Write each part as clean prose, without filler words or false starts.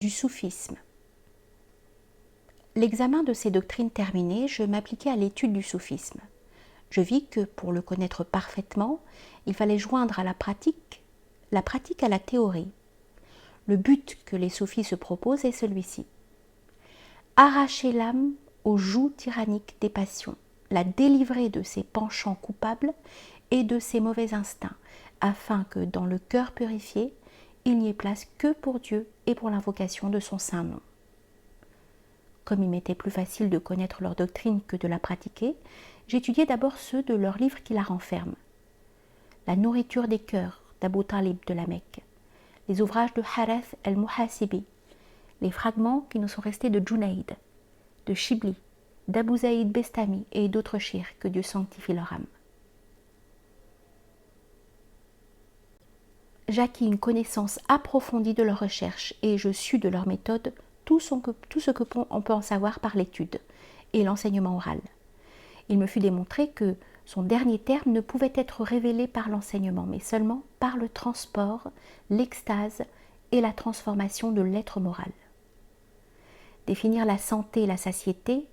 du soufisme. L'examen de ces doctrines terminé, je m'appliquai à l'étude du soufisme. Je vis que pour le connaître parfaitement, il fallait joindre à la pratique à la théorie. Le but que les soufis se proposent est celui-ci. Arracher l'âme au joug tyrannique des passions, la délivrer de ses penchants coupables et de ses mauvais instincts, afin que dans le cœur purifié, il n'y ait place que pour Dieu et pour l'invocation de son saint nom. Comme il m'était plus facile de connaître leur doctrine que de la pratiquer, j'étudiai d'abord ceux de leurs livres qui la renferment. La nourriture des cœurs d'Abou Talib de la Mecque, les ouvrages de Harith el-Muhasibi, les fragments qui nous sont restés de Junaïd, de Shibli, d'Abou Zaïd Bestami et d'autres chirs, que Dieu sanctifie leur âme. J'acquis une connaissance approfondie de leurs recherches et je sus de leur méthode tout ce qu'on peut en savoir par l'étude et l'enseignement oral. Il me fut démontré que son dernier terme ne pouvait être révélé par l'enseignement, mais seulement par le transport, l'extase et la transformation de l'être moral. Définir la santé et la satiété,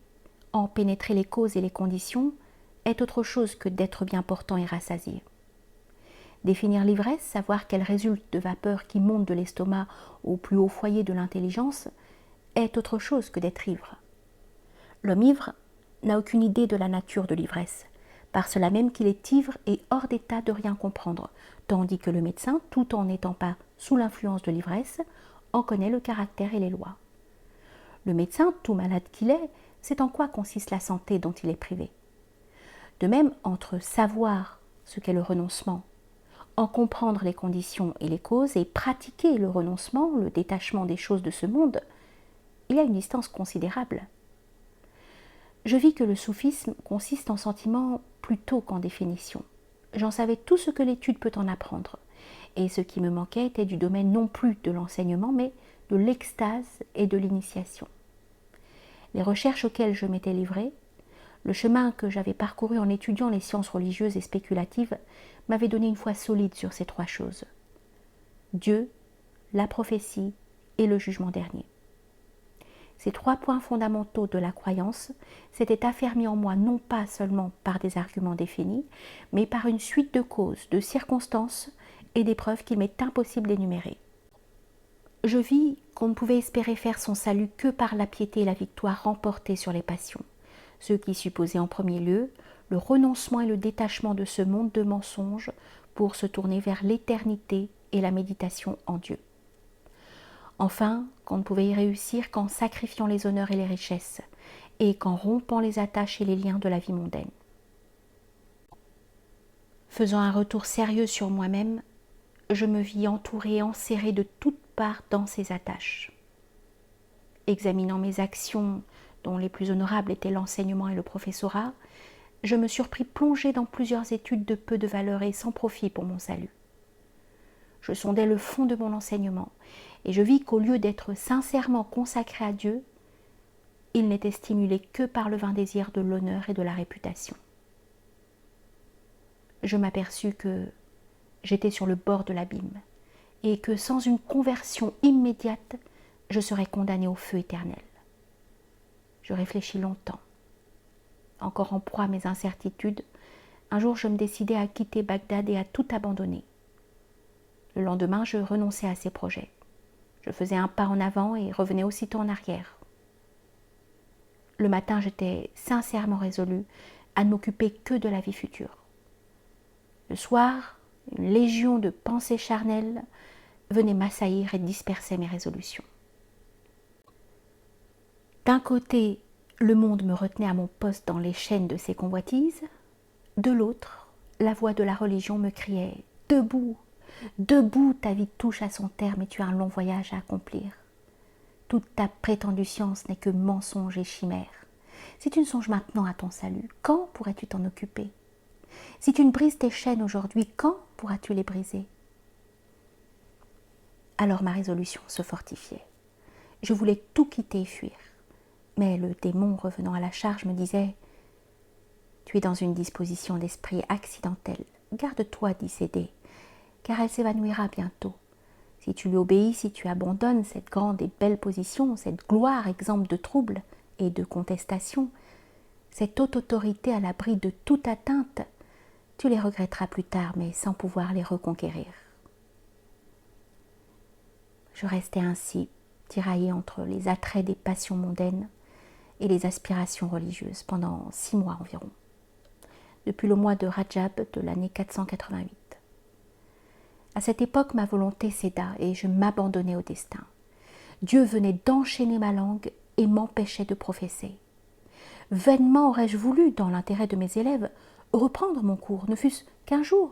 en pénétrer les causes et les conditions, est autre chose que d'être bien portant et rassasié. Définir l'ivresse, savoir qu'elle résulte de vapeurs qui montent de l'estomac au plus haut foyer de l'intelligence, est autre chose que d'être ivre. L'homme ivre n'a aucune idée de la nature de l'ivresse, par cela même qu'il est ivre et hors d'état de rien comprendre, tandis que le médecin, tout en n'étant pas sous l'influence de l'ivresse, en connaît le caractère et les lois. Le médecin, tout malade qu'il est, sait en quoi consiste la santé dont il est privé. De même, entre savoir ce qu'est le renoncement, en comprendre les conditions et les causes et pratiquer le renoncement, le détachement des choses de ce monde, il y a une distance considérable. Je vis que le soufisme consiste en sentiments plutôt qu'en définition. J'en savais tout ce que l'étude peut en apprendre, et ce qui me manquait était du domaine non plus de l'enseignement, mais de l'extase et de l'initiation. Les recherches auxquelles je m'étais livrée, le chemin que j'avais parcouru en étudiant les sciences religieuses et spéculatives m'avait donné une foi solide sur ces trois choses. Dieu, la prophétie et le jugement dernier. Ces trois points fondamentaux de la croyance s'étaient affermis en moi non pas seulement par des arguments définis, mais par une suite de causes, de circonstances et d'épreuves qu'il m'est impossible d'énumérer. Je vis qu'on ne pouvait espérer faire son salut que par la piété et la victoire remportées sur les passions, ce qui supposait en premier lieu le renoncement et le détachement de ce monde de mensonges pour se tourner vers l'éternité et la méditation en Dieu. Enfin, qu'on ne pouvait y réussir qu'en sacrifiant les honneurs et les richesses, et qu'en rompant les attaches et les liens de la vie mondaine. Faisant un retour sérieux sur moi-même, je me vis entourée et enserrée de toutes parts dans ces attaches. Examinant mes actions, dont les plus honorables étaient l'enseignement et le professorat, je me surpris plongée dans plusieurs études de peu de valeur et sans profit pour mon salut. Je sondais le fond de mon enseignement, et je vis qu'au lieu d'être sincèrement consacré à Dieu, il n'était stimulé que par le vain désir de l'honneur et de la réputation. Je m'aperçus que j'étais sur le bord de l'abîme, et que sans une conversion immédiate, je serais condamné au feu éternel. Je réfléchis longtemps. Encore en proie à mes incertitudes, un jour je me décidai à quitter Bagdad et à tout abandonner. Le lendemain, je renonçai à ces projets. Je faisais un pas en avant et revenais aussitôt en arrière. Le matin, j'étais sincèrement résolue à ne m'occuper que de la vie future. Le soir, une légion de pensées charnelles venait m'assaillir et disperser mes résolutions. D'un côté, le monde me retenait à mon poste dans les chaînes de ses convoitises. De l'autre, la voix de la religion me criait « Debout, debout, ta vie touche à son terme et tu as un long voyage à accomplir. Toute ta prétendue science n'est que mensonge et chimère. Si tu ne songes maintenant à ton salut, quand pourrais-tu t'en occuper? Si tu ne brises tes chaînes aujourd'hui, quand pourras-tu les briser ?» Alors ma résolution se fortifiait. Je voulais tout quitter et fuir. Mais le démon revenant à la charge me disait « Tu es dans une disposition d'esprit accidentelle. Garde-toi d'y céder, car elle s'évanouira bientôt. Si tu lui obéis, si tu abandonnes cette grande et belle position, cette gloire exempte de troubles et de contestation, cette haute autorité à l'abri de toute atteinte, tu les regretteras plus tard, mais sans pouvoir les reconquérir. Je restais ainsi, tiraillée entre les attraits des passions mondaines et les aspirations religieuses pendant 6 mois environ, depuis le mois de Rajab de l'année 488. À cette époque, ma volonté céda et je m'abandonnais au destin. Dieu venait d'enchaîner ma langue et m'empêchait de professer. Vainement aurais-je voulu, dans l'intérêt de mes élèves, reprendre mon cours, ne fût-ce qu'un jour.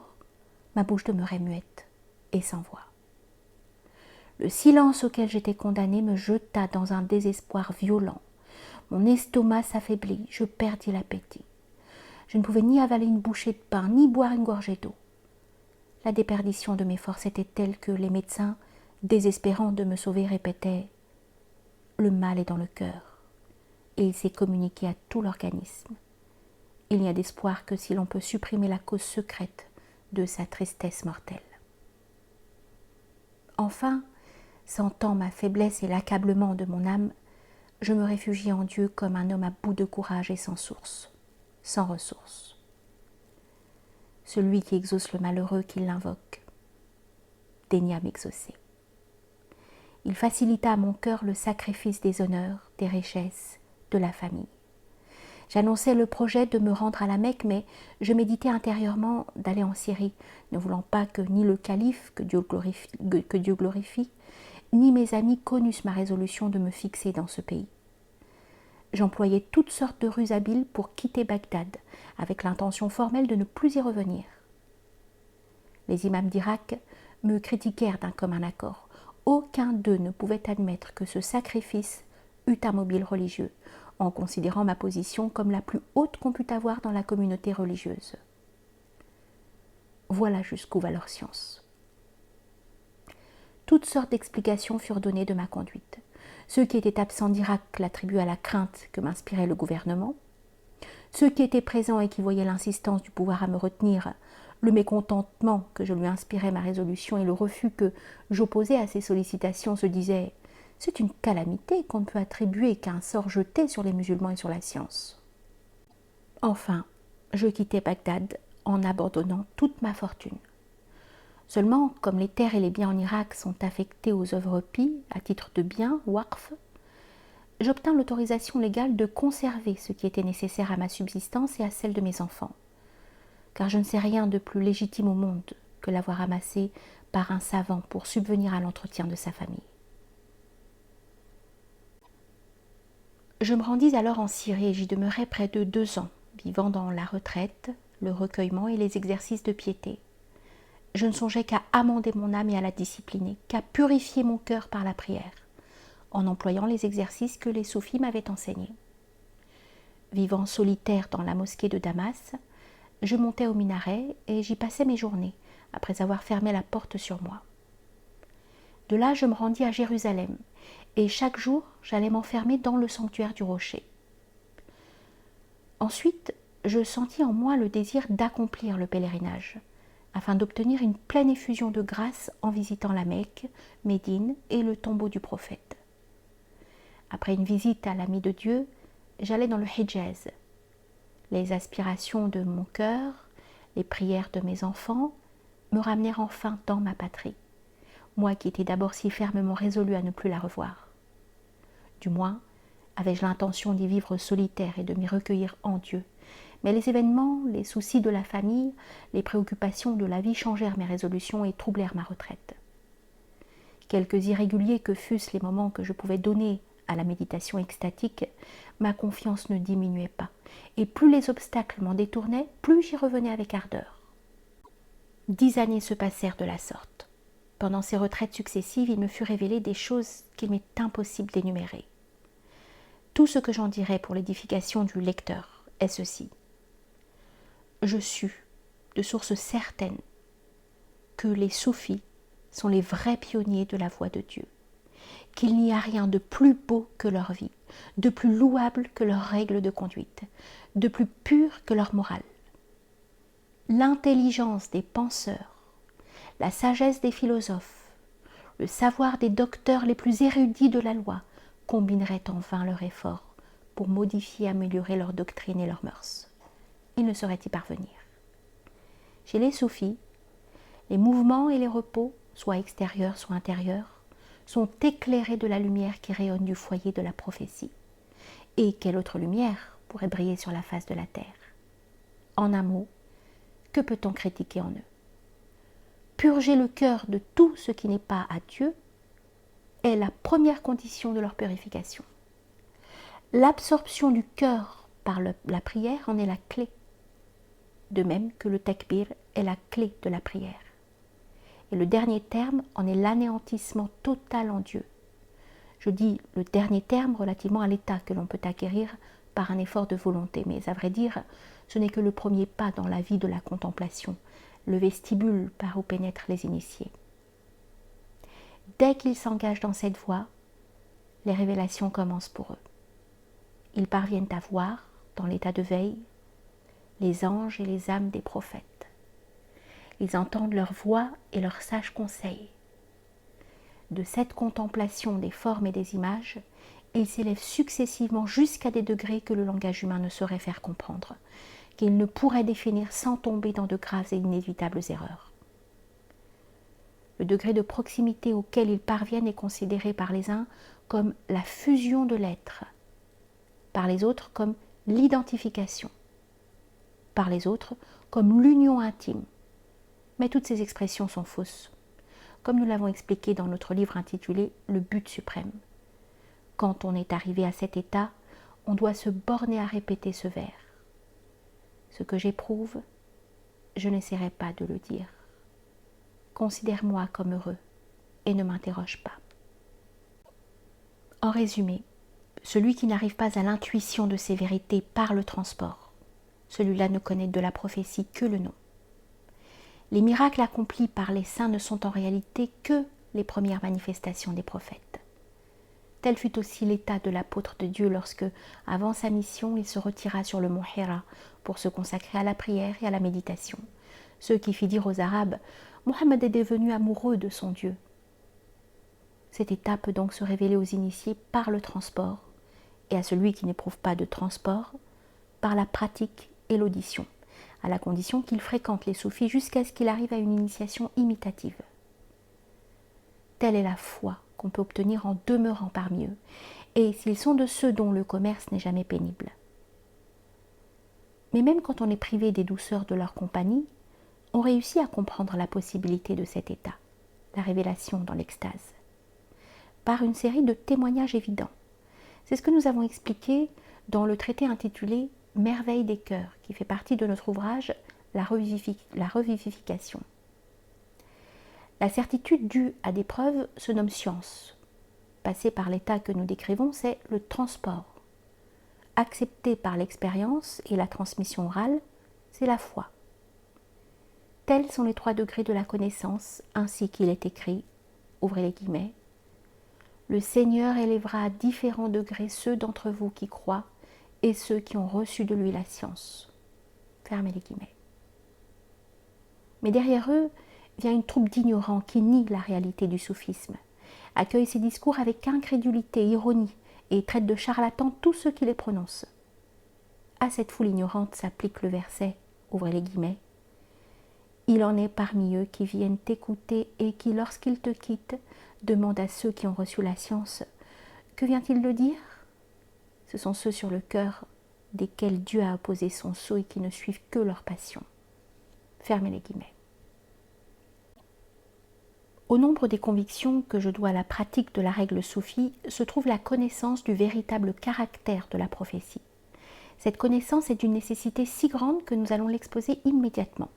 Ma bouche demeurait muette et sans voix. Le silence auquel j'étais condamnée me jeta dans un désespoir violent. Mon estomac s'affaiblit, je perdis l'appétit. Je ne pouvais ni avaler une bouchée de pain, ni boire une gorgée d'eau. La déperdition de mes forces était telle que les médecins, désespérant de me sauver, répétaient « Le mal est dans le cœur, et il s'est communiqué à tout l'organisme. Il n'y a d'espoir que si l'on peut supprimer la cause secrète de sa tristesse mortelle. » Enfin, sentant ma faiblesse et l'accablement de mon âme, je me réfugiai en Dieu comme un homme à bout de courage et sans source, sans ressources. Celui qui exauce le malheureux qui l'invoque daigna m'exaucer. Il facilita à mon cœur le sacrifice des honneurs, des richesses, de la famille. J'annonçais le projet de me rendre à la Mecque, mais je méditais intérieurement d'aller en Syrie, ne voulant pas que ni le calife, que Dieu glorifie, ni mes amis connussent ma résolution de me fixer dans ce pays. J'employais toutes sortes de ruses habiles pour quitter Bagdad, avec l'intention formelle de ne plus y revenir. Les imams d'Irak me critiquèrent d'un commun accord. Aucun d'eux ne pouvait admettre que ce sacrifice eût un mobile religieux, en considérant ma position comme la plus haute qu'on pût avoir dans la communauté religieuse. Voilà jusqu'où va leur science. Toutes sortes d'explications furent données de ma conduite. Ceux qui étaient absents d'Irak l'attribuaient à la crainte que m'inspirait le gouvernement. Ceux qui étaient présents et qui voyaient l'insistance du pouvoir à me retenir, le mécontentement que je lui inspirais ma résolution et le refus que j'opposais à ses sollicitations se disaient « C'est une calamité qu'on ne peut attribuer qu'à un sort jeté sur les musulmans et sur la science. » Enfin, je quittai Bagdad en abandonnant toute ma fortune. Seulement, comme les terres et les biens en Irak sont affectés aux œuvres pies à titre de biens, waqf, j'obtins l'autorisation légale de conserver ce qui était nécessaire à ma subsistance et à celle de mes enfants, car je ne sais rien de plus légitime au monde que l'avoir amassé par un savant pour subvenir à l'entretien de sa famille. Je me rendis alors en Syrie et j'y demeurai près de 2 ans, vivant dans la retraite, le recueillement et les exercices de piété. Je ne songeais qu'à amender mon âme et à la discipliner, qu'à purifier mon cœur par la prière, en employant les exercices que les soufis m'avaient enseignés. Vivant solitaire dans la mosquée de Damas, je montais au minaret et j'y passais mes journées, après avoir fermé la porte sur moi. De là, je me rendis à Jérusalem, et chaque jour, j'allais m'enfermer dans le sanctuaire du rocher. Ensuite, je sentis en moi le désir d'accomplir le pèlerinage, afin d'obtenir une pleine effusion de grâce en visitant la Mecque, Médine et le tombeau du prophète. Après une visite à l'ami de Dieu, j'allais dans le Hijaz. Les aspirations de mon cœur, les prières de mes enfants me ramenèrent enfin dans ma patrie, moi qui étais d'abord si fermement résolue à ne plus la revoir. Du moins, avais-je l'intention d'y vivre solitaire et de m'y recueillir en Dieu. Mais les événements, les soucis de la famille, les préoccupations de la vie changèrent mes résolutions et troublèrent ma retraite. Quelques irréguliers que fussent les moments que je pouvais donner à la méditation extatique, ma confiance ne diminuait pas, et plus les obstacles m'en détournaient, plus j'y revenais avec ardeur. 10 années se passèrent de la sorte. Pendant ces retraites successives, il me fut révélé des choses qu'il m'est impossible d'énumérer. Tout ce que j'en dirai pour l'édification du lecteur est ceci. Je sus, de source certaine, que les soufis sont les vrais pionniers de la voie de Dieu, qu'il n'y a rien de plus beau que leur vie, de plus louable que leurs règles de conduite, de plus pur que leur morale. L'intelligence des penseurs, la sagesse des philosophes, le savoir des docteurs les plus érudits de la loi combinerait en vain leurs efforts pour modifier et améliorer leur doctrine et leurs mœurs. Ils ne sauraient y parvenir. Chez les soufis, les mouvements et les repos, soit extérieurs, soit intérieurs, sont éclairés de la lumière qui rayonne du foyer de la prophétie. Et quelle autre lumière pourrait briller sur la face de la terre? En un mot, que peut-on critiquer en eux? Purger le cœur de tout ce qui n'est pas à Dieu est la première condition de leur purification. L'absorption du cœur par la prière en est la clé, de même que le takbir est la clé de la prière. Et le dernier terme en est l'anéantissement total en Dieu. Je dis le dernier terme relativement à l'état que l'on peut acquérir par un effort de volonté, mais à vrai dire, ce n'est que le premier pas dans la vie de la contemplation, le vestibule par où pénètrent les initiés. Dès qu'ils s'engagent dans cette voie, les révélations commencent pour eux. Ils parviennent à voir, dans l'état de veille, les anges et les âmes des prophètes. Ils entendent leur voix et leurs sages conseils. De cette contemplation des formes et des images, ils s'élèvent successivement jusqu'à des degrés que le langage humain ne saurait faire comprendre, qu'ils ne pourraient définir sans tomber dans de graves et inévitables erreurs. Le degré de proximité auquel ils parviennent est considéré par les uns comme la fusion de l'être, par les autres comme l'identification, par les autres comme l'union intime. Mais toutes ces expressions sont fausses, comme nous l'avons expliqué dans notre livre intitulé « Le but suprême ». Quand on est arrivé à cet état, on doit se borner à répéter ce vers. Ce que j'éprouve, je n'essaierai pas de le dire. Considère-moi comme heureux et ne m'interroge pas. En résumé, celui qui n'arrive pas à l'intuition de ces vérités par le transport, celui-là ne connaît de la prophétie que le nom. Les miracles accomplis par les saints ne sont en réalité que les premières manifestations des prophètes. Tel fut aussi l'état de l'apôtre de Dieu lorsque, avant sa mission, il se retira sur le mont Hira pour se consacrer à la prière et à la méditation, ce qui fit dire aux Arabes « Mohammed est devenu amoureux de son Dieu ». Cet état peut donc se révéler aux initiés par le transport, et à celui qui n'éprouve pas de transport, par la pratique et l'audition, à la condition qu'il fréquente les soufis jusqu'à ce qu'il arrive à une initiation imitative. Telle est la foi qu'on peut obtenir en demeurant parmi eux, et s'ils sont de ceux dont le commerce n'est jamais pénible. Mais même quand on est privé des douceurs de leur compagnie, on réussit à comprendre la possibilité de cet état, la révélation dans l'extase, par une série de témoignages évidents. C'est ce que nous avons expliqué dans le traité intitulé « Merveille des cœurs » qui fait partie de notre ouvrage « La revivification ». La certitude due à des preuves se nomme science. Passer par l'état que nous décrivons, c'est le transport. Accepté par l'expérience et la transmission orale, c'est la foi. Tels sont les 3 degrés de la connaissance, ainsi qu'il est écrit, ouvrez les guillemets, « Le Seigneur élèvera à différents degrés ceux d'entre vous qui croient et ceux qui ont reçu de lui la science. » Fermez les guillemets. Mais derrière eux, vient une troupe d'ignorants qui nie la réalité du soufisme, accueille ces discours avec incrédulité, ironie, et traite de charlatans tous ceux qui les prononcent. À cette foule ignorante s'applique le verset, ouvrez les guillemets, « Il en est parmi eux qui viennent t'écouter et qui, lorsqu'ils te quittent, demandent à ceux qui ont reçu la science, que vient-il de dire? Ce sont ceux sur le cœur desquels Dieu a apposé son sceau et qui ne suivent que leur passion. » Fermez les guillemets. Au nombre des convictions que je dois à la pratique de la règle soufie se trouve la connaissance du véritable caractère de la prophétie. Cette connaissance est d'une nécessité si grande que nous allons l'exposer immédiatement.